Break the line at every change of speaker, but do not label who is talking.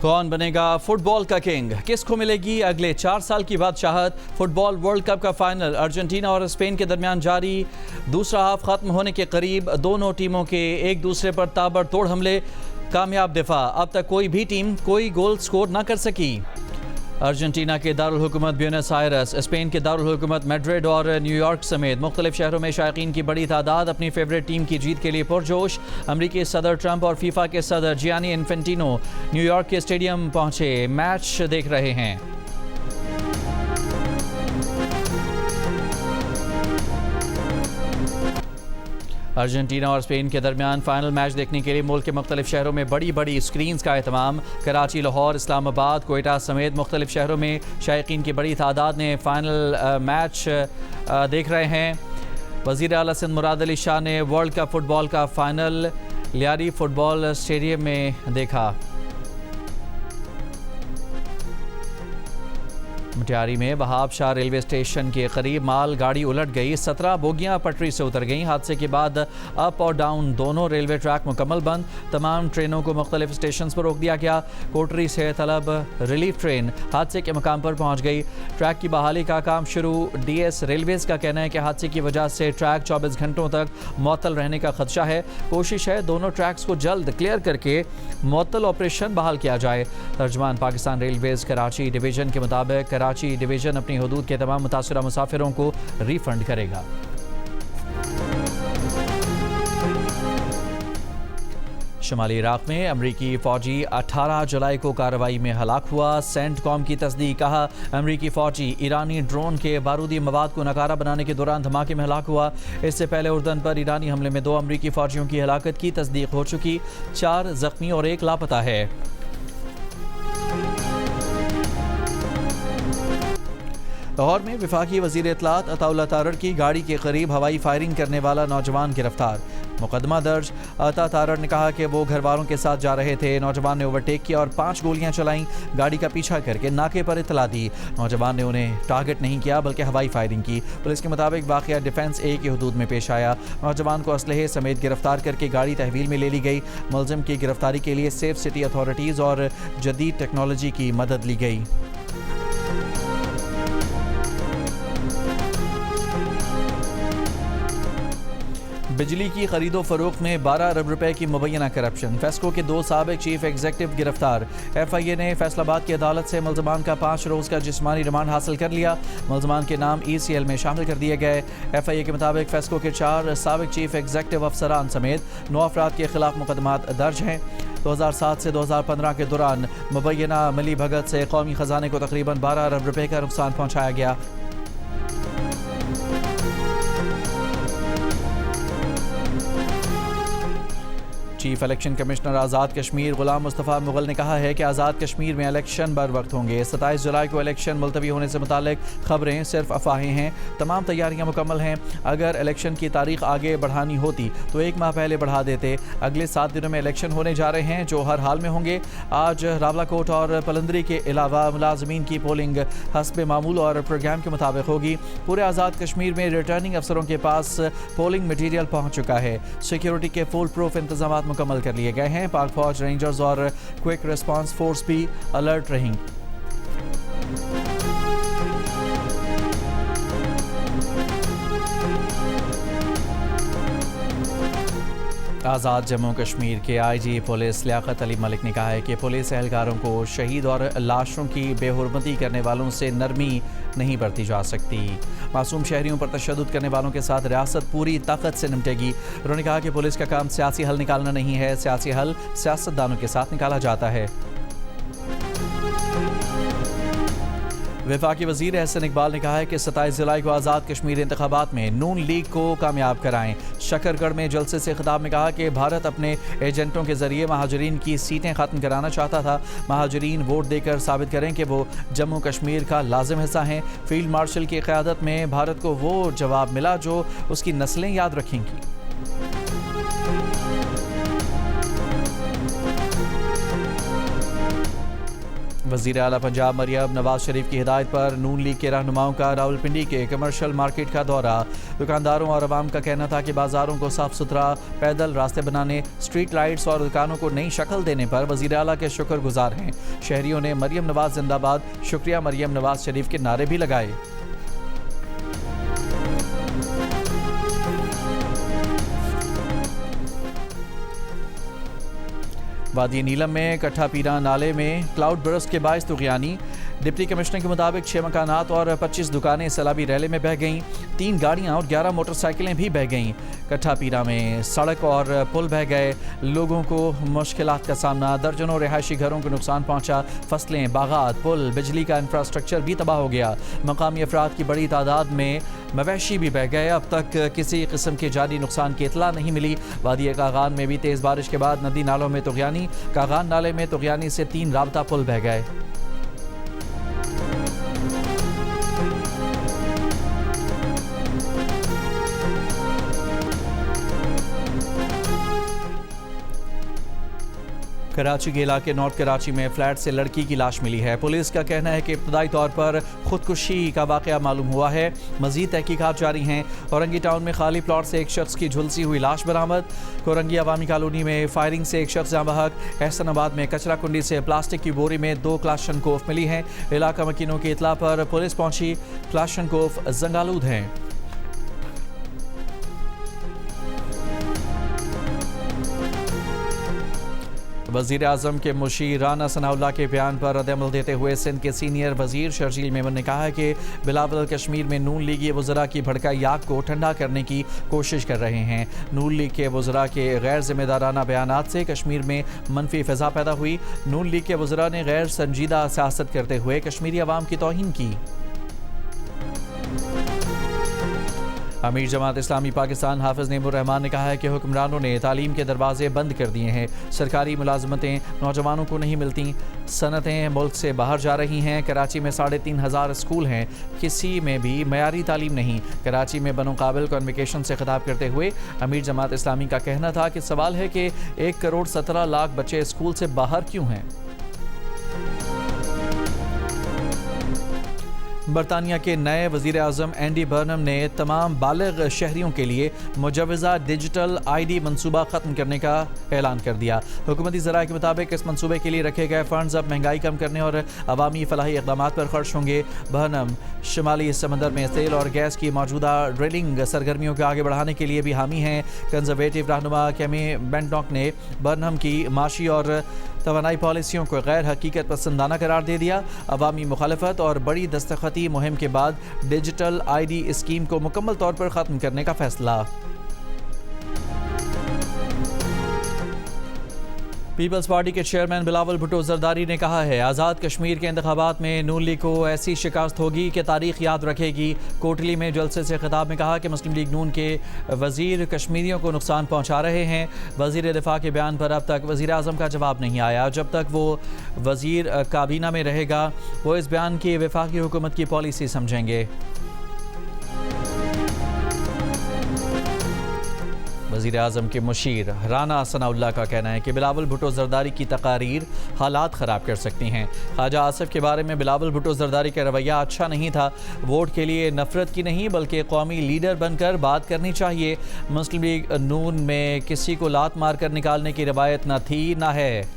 कौन बनेगा फुटबॉल का किंग? किसको मिलेगी अगले 4 साल की बादशाहत? फुटबॉल वर्ल्ड कप का फाइनल अर्जेंटीना और स्पेन के दरमियान जारी। दूसरा हाफ खत्म होने के करीब दोनों टीमों के एक दूसरे पर ताबड़तोड़ हमले, कामयाब दिफा। अब तक कोई भी टीम कोई गोल स्कोर न कर सकी। अर्जेंटीना के दारुल हुकूमत ब्यूनस आयरस, स्पेन के दारुल हुकूमत मैड्रिड और न्यूयॉर्क समेत मुख्तलिफ शहरों में शायकीन की बड़ी तादाद अपनी फेवरेट टीम की जीत के लिए पुरजोश। अमरीकी सदर ट्रंप और फीफा के सदर जियानी इन्फेंटिनो न्यूयॉर्क के स्टेडियम पहुंचे, मैच देख रहे हैं। अर्जेंटीना और स्पेन के दरमियान फाइनल मैच देखने के लिए मुल्क के मुख्तलिफ शहरों में बड़ी बड़ी स्क्रीन्स का एहतमाम। कराची, लाहौर, इस्लामाबाद, कोयटा समेत मुख्तलिफ शहरों में शायकीन की बड़ी तादाद ने फाइनल मैच देख रहे हैं। वज़ीर आला सिंध मुराद अली शाह ने वर्ल्ड कप फुटबॉल का फाइनल लियारी फुटबॉल स्टेडियम में देखा। मटियारी में वहाब शाह रेलवे स्टेशन के करीब माल गाड़ी उलट गई, 17 बोगियां पटरी से उतर गईं। हादसे के बाद अप और डाउन दोनों रेलवे ट्रैक मुकम्मल बंद। तमाम ट्रेनों को मुख्तलिफ स्टेशन पर रोक दिया गया। कोटरी से तलब रिलीफ ट्रेन हादसे के मकाम पर पहुंच गई। ट्रैक की बहाली का काम शुरू। DS रेलवेज का कहना है कि हादसे की वजह से ट्रैक 24 घंटों तक मुअत्तल रहने का खदशा है। कोशिश है दोनों ट्रैक्स को जल्द क्लियर करके मुअत्तल ऑपरेशन बहाल किया जाए। तर्जमान पाकिस्तान रेलवेज कराची डिवीजन के मुताबिक कराची डिवीजन अपनी हुदूद के तमाम मुतासरा मुसाफिरों को रिफंड करेगा। शुमाली इराक में अमरीकी फौजी 18 जुलाई को कार्रवाई में हलाक हुआ। सेंटकॉम की तस्दीक, कहा अमरीकी फौजी ईरानी ड्रोन के बारूदी मवाद को नकारा बनाने के दौरान धमाके में हलाक हुआ। इससे पहले उर्दन पर ईरानी हमले में 2 अमरीकी फौजियों की हलाकत की तस्दीक हो चुकी, 4 जख्मी और 1 लापता है। लाहौर में वफाकी वज़ीर इत्तलात अताउल्लाह तारड़ की गाड़ी के करीब हवाई फायरिंग करने वाला नौजवान गिरफ्तार, मुकदमा दर्ज। अता तारड़ ने कहा कि वो घर वालों के साथ जा रहे थे। नौजवान ने ओवरटेक किया और 5 गोलियां चलाईं। गाड़ी का पीछा करके नाके पर इत्तला दी। नौजवान ने उन्हें टारगेट नहीं किया बल्कि हवाई फायरिंग की। पुलिस के मुताबिक वाक़या डिफेंस A की हुदूद में पेश आया। नौजवान को असलहे समेत गिरफ्तार करके गाड़ी तहवील में ले ली गई। मुलजिम की गिरफ्तारी के लिए सेफ सिटी अथॉरिटीज़ और जदीद टेक्नोलॉजी की मदद ली गई। बिजली की खरीदो फरोख्त में 12 अरब रुपए की मुबैना करप्शन। फेस्को के 2 साबिक चीफ एग्जीक्यूटिव गिरफ्तार। FIA ने फैसलाबाद की अदालत से मुल्ज़मान का 5 रोज़ का जिस्मानी रिमांड हासिल कर लिया। मुल्ज़मान के नाम ECL में शामिल कर दिए गए। FIA के मुताबिक फेस्को के 4 साबिक चीफ एग्जीक्यूटिव अफसरान समेत 9 अफराद के खिलाफ मुकदमात दर्ज हैं। 2007 से 2015 के दौरान मुबैना मिली भगत से कौमी खजाने को तकरीबन 12 अरब रुपए का नुकसान पहुँचाया गया। Chief election commissioner Azad Kashmir गुलाम मुस्तफ़ा मुगल ने कहा है कि आज़ाद कश्मीर में इलेक्शन बर वक्त होंगे। 27 जुलाई को इलेक्शन मुलतवी होने से मुतालिक खबरें सिर्फ अफवाहें हैं। तमाम तैयारियां मुकम्मल हैं। अगर इलेक्शन की तारीख आगे बढ़ानी होती तो 1 माह पहले बढ़ा देते। अगले 7 दिनों में इलेक्शन होने जा रहे हैं जो हर हाल में होंगे। आज रावलाकोट और पलंदरी के अलावा मुलाजमीन की पोलिंग हस्ब मामूल और प्रोग्राम के मुताबिक होगी। पूरे आज़ाद कश्मीर में रिटर्निंग अफसरों के पास पोलिंग मटीरियल पहुँच चुका है। सिक्योरिटी के फुल प्रूफ इंतजाम मुकम्मल कर लिए गए हैं। पाक फौज, रेंजर्स और क्विक रिस्पांस फोर्स भी अलर्ट रहेंगी। आज़ाद जम्मू कश्मीर के IG पुलिस लियाकत अली मलिक ने कहा है कि पुलिस एहलकारों को शहीद और लाशों की बेहुरमती करने वालों से नरमी नहीं बरती जा सकती। मासूम शहरियों पर तशद्दुद करने वालों के साथ रियासत पूरी ताकत से निपटेगी। उन्होंने कहा कि पुलिस का काम सियासी हल निकालना नहीं है, सियासी हल सियासतदानों के साथ निकाला जाता है। वफाकी वज़ीर एहसन इकबाल ने कहा है कि 27 जुलाई को आज़ाद कश्मीर इंतखाबात में नून लीग को कामयाब कराएं। शकरगढ़ में जलसे से खिताब में कहा कि भारत अपने एजेंटों के जरिए महाजरीन की सीटें ख़त्म कराना चाहता था। महाजरीन वोट देकर साबित करें कि वो जम्मू कश्मीर का लाजिम हिस्सा हैं। फील्ड मार्शल की क़यादत में भारत को वो जवाब मिला जो उसकी नस्लें याद रखेंगी। वज़ीर आला पंजाब मरियम नवाज शरीफ की हिदायत पर नून लीग के रहनुमाओं का रावलपिंडी के कमर्शियल मार्केट का दौरा। दुकानदारों और अवाम का कहना था कि बाजारों को साफ सुथरा, पैदल रास्ते बनाने, स्ट्रीट लाइट्स और दुकानों को नई शक्ल देने पर वज़ीर आला के शुक्रगुजार हैं। शहरियों ने मरियम नवाज जिंदाबाद, शुक्रिया मरियम नवाज शरीफ के नारे भी लगाए। वादी नीलम में कट्ठा पीरा नाले में क्लाउड बरस्ट के बायस तुग़यानी। डिप्टी कमिश्नर के मुताबिक 6 मकानात और 25 दुकानें सैलाबी रैले में बह गईं। 3 गाड़ियां और 11 मोटरसाइकिलें भी बह गईं। कट्ठा पीरा में सड़क और पुल बह गए। लोगों को मुश्किलात का सामना। दर्जनों रिहायशी घरों को नुकसान पहुंचा। फसलें, बागात, पुल, बिजली का इंफ्रास्ट्रक्चर भी तबाह हो गया। मकामी अफराद की बड़ी तादाद में मवेशी भी बह गए। अब तक किसी किस्म के जानी नुकसान की इतला नहीं मिली। वादी कागान में भी तेज़ बारिश के बाद नदी नालों में तुग़यानी। कागान नाले में तुग़यानी से 3 राबता पुल बह गए। कराची के इलाके नॉर्थ कराची में फ्लैट से लड़की की लाश मिली है। पुलिस का कहना है कि इब्तदाई तौर पर खुदकुशी का वाक़या मालूम हुआ है। मज़ीद तहकीकात जारी हैं। औरंगी टाउन में खाली प्लॉट से एक शख्स की झुलसी हुई लाश बरामद। कोरंगी अवामी कॉलोनी में फायरिंग से एक शख्स जाँ बहक। एहसनाबाद में कचरा कुंडी से प्लास्टिक की बोरी में 2 क्लाशनकोफ मिली हैं। इलाका मकीनों की इतला पर पुलिस पहुंची। क्लाशनकोफ जंगालूद हैं। वज़ीर आज़म के मुशीर राना सनाउल्लाह के बयान पर रद्द-ए-अमल देते हुए सिंध के सीनियर वज़ीर शर्जील मेमन ने कहा है कि बिलावल कश्मीर में नून लीगी वज़रा की भड़काई आग को ठंडा करने की कोशिश कर रहे हैं। नून लीग के वज़रा के गैर जिम्मेदाराना बयानात से कश्मीर में मनफी फ़िज़ा पैदा हुई। नून लीग के वज़रा ने गैर संजीदा सियासत करते हुए कश्मीरी अवाम की तौहीन की। अमीर जमात इस्लामी पाकिस्तान हाफिज़ नेमुर रहमान ने कहा है कि हुक्मरानों ने तालीम के दरवाजे बंद कर दिए हैं। सरकारी मुलाजमतें नौजवानों को नहीं मिलती। सनतें मुल्क से बाहर जा रही हैं। कराची में 3,500 स्कूल हैं, किसी में भी मयारी तालीम नहीं। कराची में बनो-काबिल कॉन्वोकेशन से खिताब करते हुए अमीर जमात इस्लामी का कहना था कि सवाल है कि 1 करोड़ 17 लाख बच्चे स्कूल से बाहर क्यों हैं। बरतानिया के नए वज़ीर आज़म एंडी बर्नम ने तमाम बालिग शहरियों के लिए मुजवज़ा डिजिटल ID मनसूबा ख़त्म करने का ऐलान कर दिया। हुकूमती ज़राए के मुताबिक इस मनसूबे के लिए रखे गए फ़ंड्स अब महंगाई कम करने और अवामी फलाही इक़दामात पर खर्च होंगे। बर्नम शुमाली समंदर में तेल और गैस की मौजूदा ड्रिलिंग सरगर्मियों को आगे बढ़ाने के लिए भी हामी हैं। कंजर्वेटिव रहनुमा केमी बेंटनॉक ने बर्नम की माशी और तवानाई पॉलिसियों को गैर हकीकत पसंदाना करार दे दिया। अवामी मुखालफत और बड़ी दस्तखती मुहिम के बाद डिजिटल ID स्कीम को मुकम्मल तौर पर ख़त्म करने का फैसला। पीपल्स पार्टी के चेयरमैन बिलावल भुट्टो जरदारी ने कहा है, आज़ाद कश्मीर के इंतखाबात में नून लीग को ऐसी शिकस्त होगी कि तारीख याद रखेगी। कोटली में जलसे से खिताब में कहा कि मुस्लिम लीग नून के वज़ीर कश्मीरियों को नुकसान पहुंचा रहे हैं। वज़ीर दिफा के बयान पर अब तक वज़ीर आज़म का जवाब नहीं आया। जब तक वो वज़ीर काबीना में रहेगा वो इस बयान की वफाकी हुकूमत की पॉलिसी समझेंगे। वज़ीर आज़म के मुशीर राना सनाउल्लाह का कहना है कि बिलावल भुट्टो जरदारी की तकारीर हालात ख़राब कर सकती हैं। ख्वाजा आसिफ के बारे में बिलावल भुट्टो जरदारी का रवैया अच्छा नहीं था। वोट के लिए नफ़रत की नहीं बल्कि कौमी लीडर बनकर बात करनी चाहिए। मुस्लिम लीग नून में किसी को लात मार कर निकालने की रवायत न थी न है।